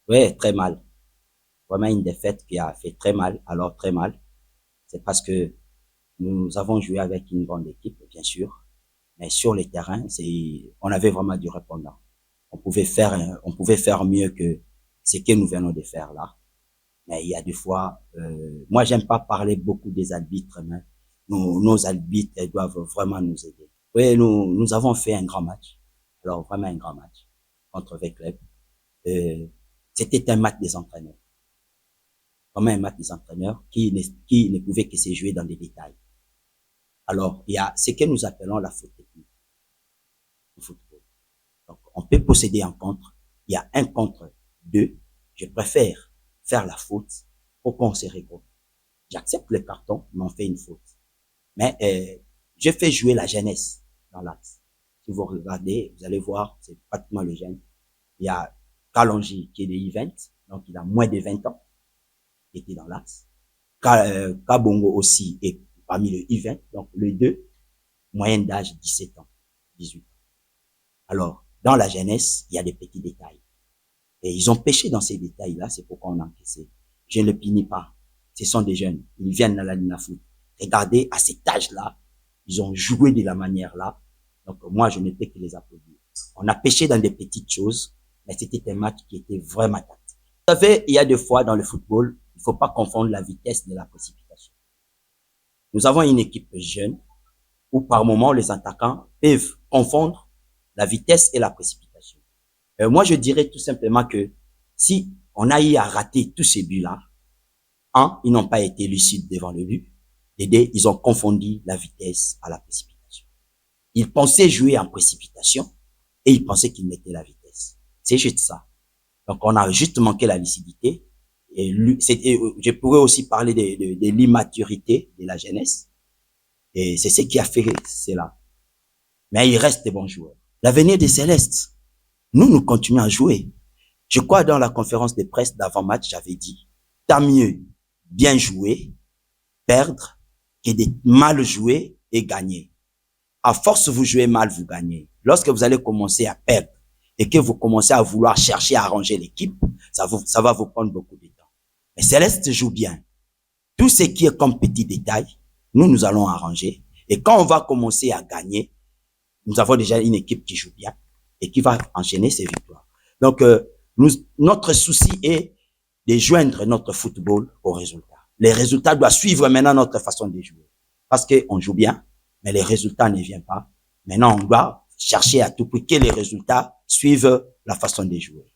Ouais, très mal. Vraiment une défaite qui a fait très mal. Alors très mal. C'est parce que nous avons joué avec une grande équipe, bien sûr. Mais sur le terrain, on avait vraiment du répondant. On pouvait faire mieux que ce que nous venons de faire là. Mais il y a des fois, moi j'aime pas parler beaucoup des arbitres, mais nos arbitres ils doivent vraiment nous aider. Oui, nous avons fait un grand match. Alors vraiment un grand match contre V-Club. Euh, C'était un match des entraîneurs. Vraiment un match des entraîneurs qui ne pouvait que se jouer dans des détails. Alors, il y a ce que nous appelons la faute technique au football. Donc, on peut posséder un contre. Il y a un contre deux. Je préfère faire la faute pour qu'on se regroupe. J'accepte le carton, mais on fait une faute. Mais je fais jouer la jeunesse dans l'axe. Si vous regardez, vous allez voir, c'est pratiquement le jeune. Il y a Kalonji qui est de I20, donc il a moins de 20 ans, qui était dans l'axe. Kabongo aussi est parmi le I20, donc les deux, moyenne d'âge 17 ans, 18 ans. Alors, dans la jeunesse, il y a des petits détails. Et ils ont pêché dans ces détails-là, c'est pourquoi on a encaissé. Je ne le punis pas. Ce sont des jeunes. Ils viennent dans la ligne à foot. Regardez, à cet âge-là, ils ont joué de la manière-là. Donc, moi, je ne peux que les applaudir. On a pêché dans des petites choses, mais c'était un match qui était vraiment tactique. Vous savez, il y a des fois dans le football, il ne faut pas confondre la vitesse de la précipitation. Nous avons une équipe jeune où par moment, les attaquants peuvent confondre la vitesse et la précipitation. Moi, je dirais tout simplement que si on a eu à rater tous ces buts-là, un, ils n'ont pas été lucides devant le but, et deux, ils ont confondu la vitesse à la précipitation. Ils pensaient jouer en précipitation et ils pensaient qu'ils mettaient la vitesse. C'est juste ça. Donc, on a juste manqué la lucidité. Et je pourrais aussi parler de l'immaturité de la jeunesse. Et c'est ce qui a fait cela. Mais il reste des bons joueurs. L'avenir des Célestes, nous continuons à jouer. Je crois dans la conférence de presse d'avant-match, j'avais dit, tant mieux bien jouer, perdre, que de mal jouer et gagner. À force vous jouez mal, vous gagnez. Lorsque vous allez commencer à perdre et que vous commencez à vouloir chercher à arranger l'équipe, ça va vous prendre beaucoup de temps. Mais Céleste joue bien. Tout ce qui est comme petit détail, nous allons arranger. Et quand on va commencer à gagner, nous avons déjà une équipe qui joue bien et qui va enchaîner ses victoires. Donc, notre souci est de joindre notre football au résultat. Les résultats doivent suivre maintenant notre façon de jouer. Parce qu'on joue bien, mais les résultats ne viennent pas. Maintenant, on doit chercher à tout prix que les résultats suivent la façon de jouer.